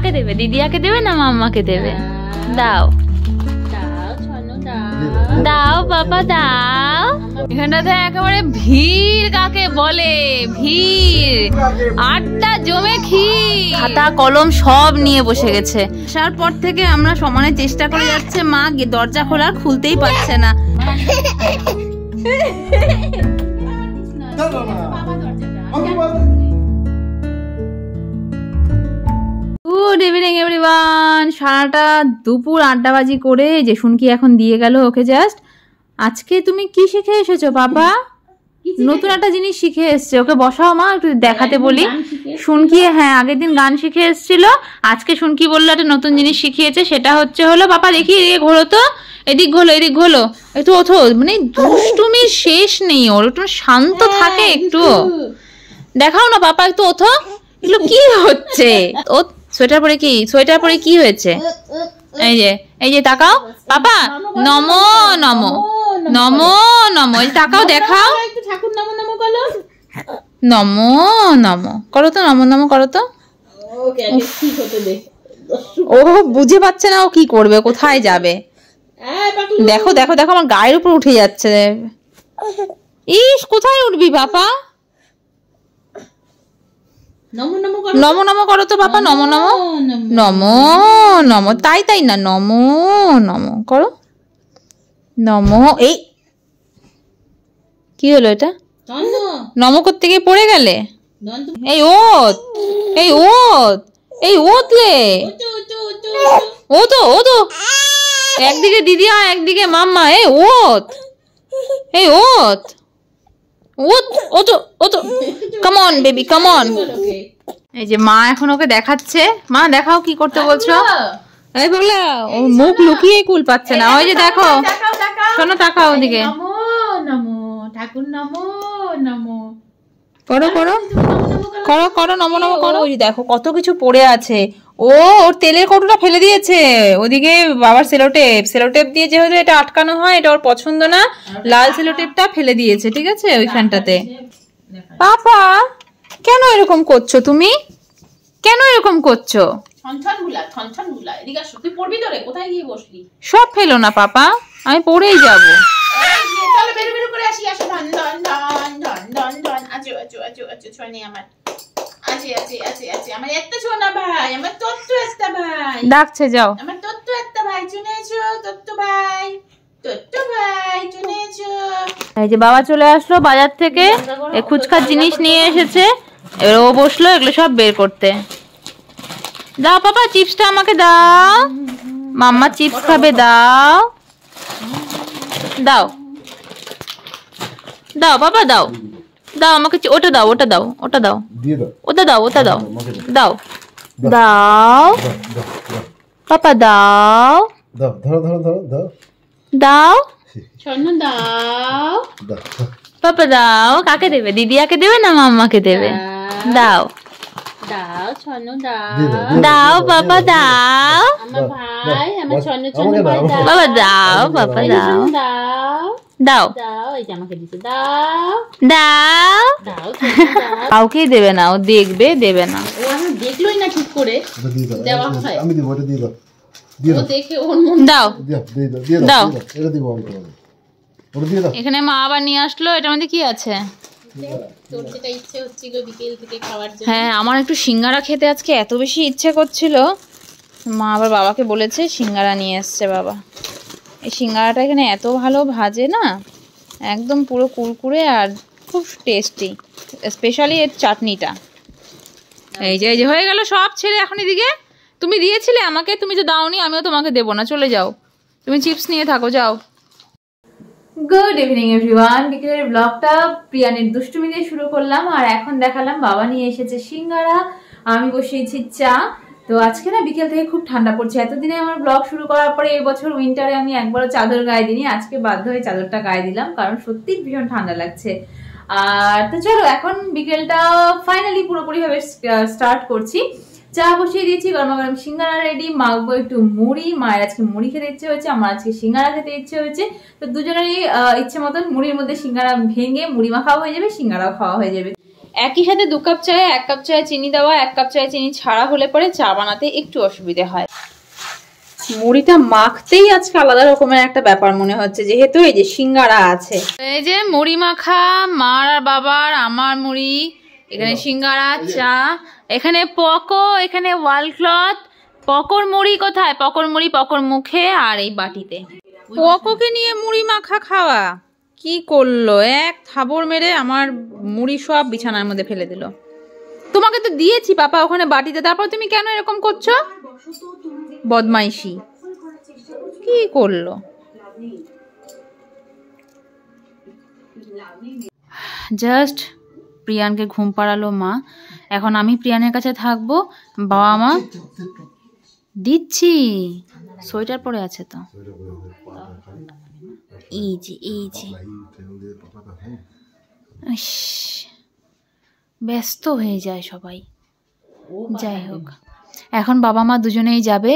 কাকে দেবে? দিদিয়াকে দেবে না মাম্মাকে দেবে? দাও দাও বাবা দাও। এখানটাতে একেবারে ভিড় কাকে বলে, ভিড়, আড্ডা জমে ক্ষীর, খাতা কলম সব নিয়ে বসে গেছে। আসার পর থেকে আমরা সমানে চেষ্টা করে যাচ্ছে, মা দরজা খোলার খুলতেই পারছে না। Good evening everyone. সারাটা দুপুর আড্ডাবাজি করে যে শুনকি এখন দিয়ে গেল ওকে জাস্ট। আজকে তুমি কি শিখে এসেছো বাবা? নতুন একটা জিনিস শিখে এসছে, ওকে বসাও মা, একটু দেখাতে বলি। শুনকি হ্যাঁ আগের দিন গান শিখে এসেছিল, আজকে শুনকি বললো একটা নতুন জিনিস শিখিয়েছে, সেটা হলো বাবা দেখি এদিকে ঘোলো তো, এদিক ঘোলো এদিক ঘোলো, একটু ওঠো। মানে দুষ্টুমির শেষ নেই ওর, একটু শান্ত থাকে একটু। দেখাও না পাপা একটু ওঠো, এগুলো কি হচ্ছে? ও সোয়েটার পরে কি হয়েছে? এই যে তাকাও পাপা, নমো নমো নমো নমো, এই তাকাও দেখাও, নমো নমো করো তো, নমো নমো করো তো। ও বুঝে পাচ্ছে না ও কি করবে, কোথায় যাবে। দেখো দেখো দেখো আমার গায়ের উপর উঠে যাচ্ছে। ইস কোথায় উঠবি বাবা? নমো নমো করো তো বাবা, নমো নমো নমো নমো, তাই না, নমো নমো করো, নমো। এই কি হলো এটা? নমো করতে গিয়ে পড়ে গেলে? এই ওত এই ওত এই ওতলে ও তো একদিকে দিদিয়া একদিকে মাম্মা। এই ওত এই ওত ওতো come on baby come on. এই যে মা এখন ওকে দেখাচ্ছে, মা দেখাও কি করতে বলছো। এই বলে ও মুখ লুকিয়ে কুল পাচ্ছে না। ওই যে দেখো শোনো, তাকাও ওদিকে, নমো নমো ঠাকুর নমো নমো করো করো করো করো নমো নমো করো। ওই দেখো কত কিছু পড়ে আছে। ওর তেলের কৌটোটা ফেলে দিয়েছে, ওদিকে বাবার সেলোটেপ দিয়ে যেহেতু এটা আটকানো হয়, এটা ওর পছন্দ না, লাল সেলোটেপটা ফেলে দিয়েছে। ঠিক আছে ওইখানটাতে। পাপা কেন এরকম করছো তুমি? কেন এরকম করছো? সব ফেলো না পাপা, আমি পড়েই যাবো। ডাকছে যাও। এই যে বাবা চলে আসলো বাজার থেকে, খুচখাচ জিনিস নিয়ে এসেছে, এবার ও বসলো এগুলো সব বের করতে। দাও পাপা চিপসটা আমাকে দাও, মাম্মা চিপস খাবে, দাও দাও দাও বাবা দাও দাও আমাকে, ওটা দাও ওটা দাও ওটা দাও ওটা দাও ওটা দাও দাও দাও পাপা দাও দাও পাপা দাও। কাকে দেবে? দিদিয়াকে দেবে না মাম্মাকে দেবে? দাও দাও বাবা দাও বাবা দাও বাবা দাও দাও দাও। কাউকে দেবে না, ও দেখবে দেবে না, দেখলোই না ঠিক করে দেওয়া হয়। দাও দাও। এখানে মা আবার নিয়ে আসলো, এটার মধ্যে কি আছে? হ্যাঁ আমার একটু সিঙ্গারা খেতে আজকে এত বেশি ইচ্ছে করছিল, মা আবার বাবাকে বলেছে সিঙ্গারা নিয়ে এসছে বাবা। এই সিঙ্গারাটা এখানে এত ভালো ভাজে না, একদম পুরো কুরকুরে আর খুব টেস্টি, স্পেশালি এর চাটনিটা। এই যে হয়ে গেল সব ছেড়ে। এখন এদিকে তুমি দিয়েছিলে আমাকে, তুমি তো দাওনি, আমিও তোমাকে দেবো না, চলে যাও, তুমি চিপস নিয়ে থাকো যাও। Good evening everyone. বিকেলের ব্লগটা প্রিয়ানের দুষ্টুমি দিয়ে শুরু করলাম, আর এখন দেখালাম বাবা নিয়ে এসেছে সিঙ্গারা, আমি বসিয়েছি চা। তো আজকে না বিকেল থেকে খুব ঠান্ডা পড়ছে। এতদিনে আমার ব্লগ শুরু করার পরে এবছর উইন্টারে আমি একবারও চাদর গায়ে দিইনি, আজকে বাধ্য হয়ে চাদরটা গায়ে দিলাম, কারণ সত্যি ভীষণ ঠান্ডা লাগছে। আর তো চলো এখন বিকেলটা ফাইনালি পুরোপুরি ভাবে স্টার্ট করছি। চা বসিয়ে দিয়েছি, গরমা গরম সিঙ্গারা রেডি, মাখবো একটু মুড়ি। মায়ের আজকে মুড়ি খেতে ইচ্ছে হয়েছে, আমার আজকে সিঙ্গারা খেতে ইচ্ছে হয়েছে, তো দুজনেরই ইচ্ছে মতন মুড়ির মধ্যে সিঙ্গারা ভেঙে মুড়ি মাখাও হয়ে যাবে, সিঙ্গারাও খাওয়া হয়ে যাবে। একই সাথে 2 কাপ চায়ে 1 কাপ চায়ে চিনি দেওয়া, 1 কাপ চায়ে চিনি ছাড়া হলে পরে চা বানাতে একটু অসুবিধা হয়। মুড়িটা মাখতেই আজকে আলাদা রকমের একটা ব্যাপার মনে হচ্ছে, যেহেতু এই যে সিঙ্গারা আছে। এই যে মুড়ি মাখা, মার আর বাবার, আমার মুড়ি, এখানে সিঙ্গারা, চা, এখানে পকো, এখানে ওয়াল ক্লথ। পকোর মুড়ি কোথায়? পকোর মুড়ি পকোর মুখে আর এই বাটিতে। পকোকে নিয়ে মুড়ি মাখা খাওয়া কি করলো, এক থাবড় মেরে আমার মুড়ি সব বিছানার মধ্যে ফেলে দিল। তোমাকে তো দিয়েছি পাপা ওখানে বাটিতে, তারপর তুমি কেন এরকম করছো? বদমাইশি কি করলো। জাস্ট প্রিয়ানকে ঘুম পাড়ালো মা। এখন আমি প্রিয়ানের কাছে থাকবো। বাবা মা দিচ্ছি, সোয়েটার পরে আছে তো। এই যে ব্যস্ত হয়ে যায় সবাই। যাই হোক, এখন বাবা মা দুজনেই যাবে।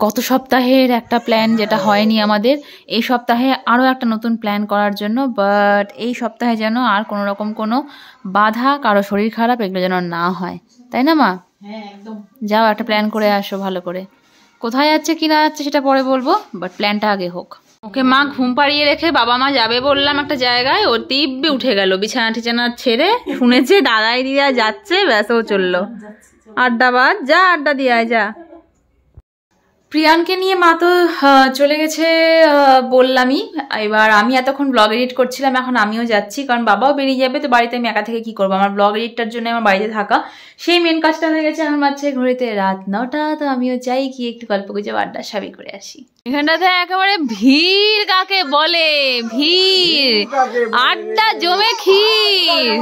গত সপ্তাহের একটা প্ল্যান যেটা হয়নি আমাদের, এই সপ্তাহে আরও একটা নতুন প্ল্যান করার জন্য। বাট এই সপ্তাহে যেন আর কোনো রকম কোনো বাধা, কারো শরীর খারাপ এগুলো যেন না হয়, তাই না মা? হ্যাঁ একদম। যাও একটা প্ল্যান করে আসো ভালো করে। কোথায় যাচ্ছে কি না যাচ্ছে সেটা পরে বলবো, বাট প্ল্যানটা আগে হোক। ওকে মা ঘুম পাড়িয়ে রেখে বাবা মা যাবে বললাম একটা জায়গায়, ও দিব্যি উঠে গেল বিছানা টিছানা ছেড়ে। শুনেছে দাদাই দিদা যাচ্ছে, ব্যাস ও চললো। আড্ডাবাদ, যা আড্ডা দিয়ে আয় যা। প্রিয়ানকে নিয়ে মা তো চলে গেছে বললামই। এবার আমি এতক্ষণ ব্লগ এডিট করছিলাম, এখন আমিও যাচ্ছি, কারণ বাবাও বেরিয়ে যাবে। তো বাড়িতে আমি একা থেকে কি করবো, আমার ব্লগ এডিটটার জন্য আমার বাড়িতে থাকা সেই মেন কাজটা হয়ে গেছে। এখন বাচ্চা ঘড়িতে রাত 9টা, তো আমিও চাই কি একটু গল্প গুজব আড্ডা সাবি করে আসি। এখানটাতে একেবারে ভিড় কাকে বলে, ভিড়, আড্ডা জমে ক্ষীর,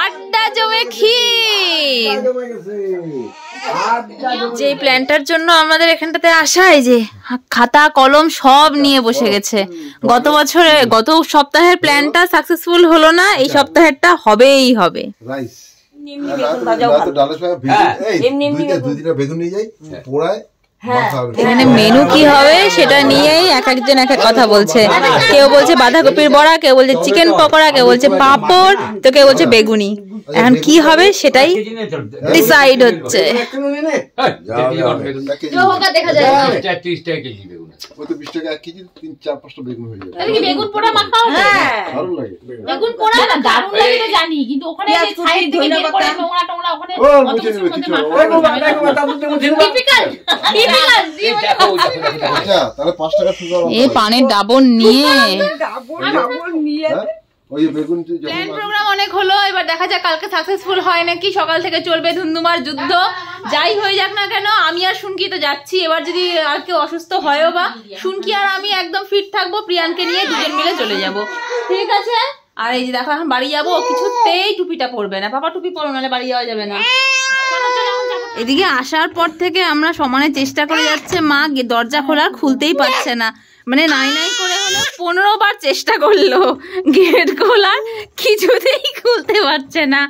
আড্ডা জমে ক্ষীর। যে প্ল্যানটার জন্য আমাদের এখানটাতে আসা, এই যে খাতা কলম সব নিয়ে বসে গেছে। গত সপ্তাহের প্ল্যানটা সাকসেসফুল হলো না, এই সপ্তাহেরটা হবেই হবে। এখানে মেনু কি হবে সেটা নিয়েই এক একজন এক এক কথা বলছে। কেউ বলছে বাঁধাকপির বড়া, কেউ বলছে চিকেন পকোড়া, কেউ বলছে পাঁপড়, তো কেউ বলছে বেগুনি। এখন কি হবে সেটাই ডিসাইড হচ্ছে। এই পানের ডাবর নিয়ে প্ল্যান প্রোগ্রাম অনেক হলো, এবার দেখা যাক কালকে সাকসেসফুল হয় নাকি। সকাল থেকে চলবে ধুমধুমার যুদ্ধ, যাই হয়ে যাক না কেন আমি আর শুনকি তো যাচ্ছি। এবার যদি আর কেউ অসুস্থ হয়ও বা, শুনকি আর আমি একদম ফিট থাকবো, প্রিয়ানকে নিয়ে দুজন মিলে চলে যাব, ঠিক আছে? আর এই যে দেখো এখন বাড়ি যাবো, কিছুতেই টুপিটা পরবে না। পাপা টুপি পরো, নাহলে বাড়ি যাওয়া যাবে না। এদিকে আসার পর থেকে আমরা সমানে চেষ্টা করে যাচ্ছে, মা দরজা খোলার খুলতেই পারছে না। মানে নাই নাই করে হলো 15 বার চেষ্টা করলো গেট খোলার, কিছুতেই খুলতে পারছে না।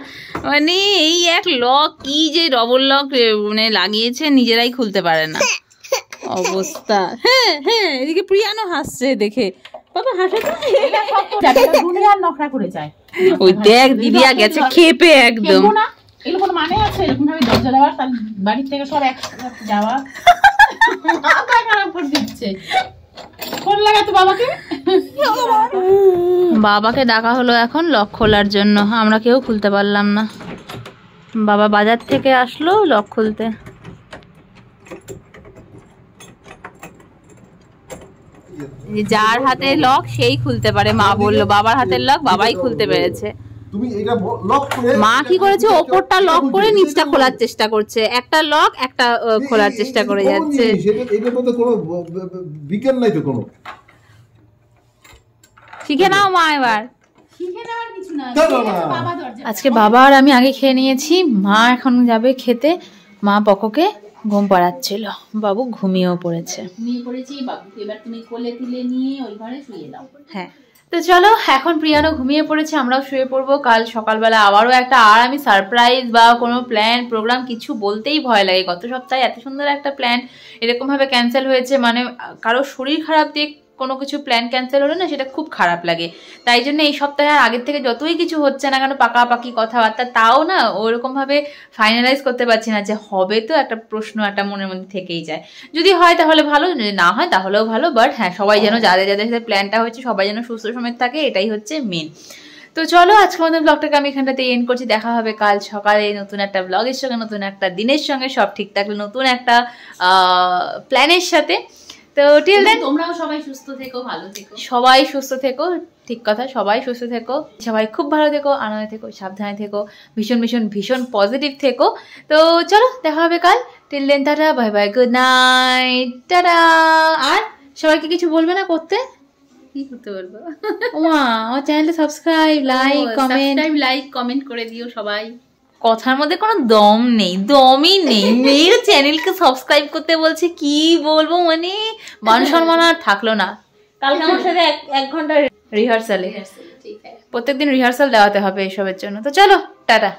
মানে এই এক লক, কি যে ডবল লক মানে লাগিয়েছে, নিজেরাই খুলতে পারে না অবস্থা। হ্যাঁ হ্যাঁ, এদিকে প্রিয়ানো হাসছে দেখে। বাবা হাসে তো, দুনিয়ার নখরা করে যায়। ওই দেখ দিদিয়া গেছে খেপে একদম। এগুলো কোনো মানে আছে এরকম ভাবে দরজা দেওয়ার? তার বাড়ির থেকে সব একসাথে যাওয়া মাথা খারাপ করে দিচ্ছে। ফোন লাগাতো বাবাকে, বাবাকে ডাকা হলো এখন লক খোলার জন্য। আমরা কেউ খুলতে পারলাম না। বাবা বাজার থেকে আসলো লক খুলতে। যার হাতে লক সেই খুলতে পারে, মা বললো। বাবার হাতের লক বাবাই খুলতে পেরেছে। মা কি করেছে, ওপরটা লক করে নিচটা খোলার চেষ্টা করছে। একটা লক একটা খোলার চেষ্টা করে যাচ্ছে। শিখে নাও মা, এবার আজকে বাবা আর আমি আগে খেয়ে নিয়েছি, মা এখন যাবে খেতে। মা পকোকে ঘুম পাড়াচ্ছিল, বাবু ঘুমিয়েও পড়েছে। এবার তুমি কোলে তুলে নিয়ে ওই ঘরে শুয়ে দাও। হ্যাঁ, তো চলো এখন প্রিয়ানো ঘুমিয়ে পড়েছে, আমরাও শুয়ে পড়বো। কাল সকালবেলা আবারও একটা, আর আমি সারপ্রাইজ বা কোনো প্ল্যান প্রোগ্রাম কিছু বলতেই ভয় লাগে। গত সপ্তাহে এত সুন্দর একটা প্ল্যান এরকম ভাবে ক্যান্সেল হয়েছে, মানে কারো শরীর খারাপ দিয়ে কোনো কিছু প্ল্যান ক্যান্সেল হলে না সেটা খুব খারাপ লাগে। তাই জন্য এই সপ্তাহে আর আগের থেকে যতই কিছু হচ্ছে না কেন, পাকাপাকি কথাবার্তা, তাও না ওরকমভাবে ফাইনালাইজ করতে পারছি না যে হবে, তো একটা প্রশ্ন একটা মনের মধ্যে থেকেই যায়। যদি হয় তাহলে ভালো, যদি না হয় তাহলেও ভালো, বাট হ্যাঁ সবাই যেন যাদের যাদের সাথে প্ল্যানটা হচ্ছে সবাই যেন সুস্থ সমেত থাকে, এটাই হচ্ছে মেন। তো চলো আজকে আমাদের ব্লগটাকে আমি এখানটাতে এন্ড করছি। দেখা হবে কাল সকালে নতুন একটা ব্লগের সঙ্গে, নতুন একটা দিনের সঙ্গে, সব ঠিক থাকলে নতুন একটা প্ল্যানের সাথে। তো টিল দেন তোমরাও সবাই সুস্থ থেকো, ভালো থেকো। সবাই সুস্থ থেকো, ঠিক কথা, সবাই সুস্থ থেকো, সবাই খুব ভালো থেকো, আনন্দে থেকো, সাবধানে থেকো, ভীষণ ভীষণ ভীষণ পজিটিভ থেকো। তো চলো দেখা হবে কাল। Till then tata, bye bye, good night, tata. আর সবাইকে কিছু বলবে না করতে? কি করতে বলবো? ওমা, আমার চ্যানেলটা সাবস্ক্রাইব, লাইক কমেন্ট করে দিও সবাই। কথার মধ্যে কোনো দম নেই, দমই নেই। মেয়ের চ্যানেলকে সাবস্ক্রাইব করতে বলছে, কি বলবো, মানে মান সম্মান আর থাকলো না। কালকে আমার সাথে 1 ঘন্টা রিহার্সালে, প্রত্যেকদিন রিহার্সাল দেওয়াতে হবে এসবের জন্য। তো চলো টাটা।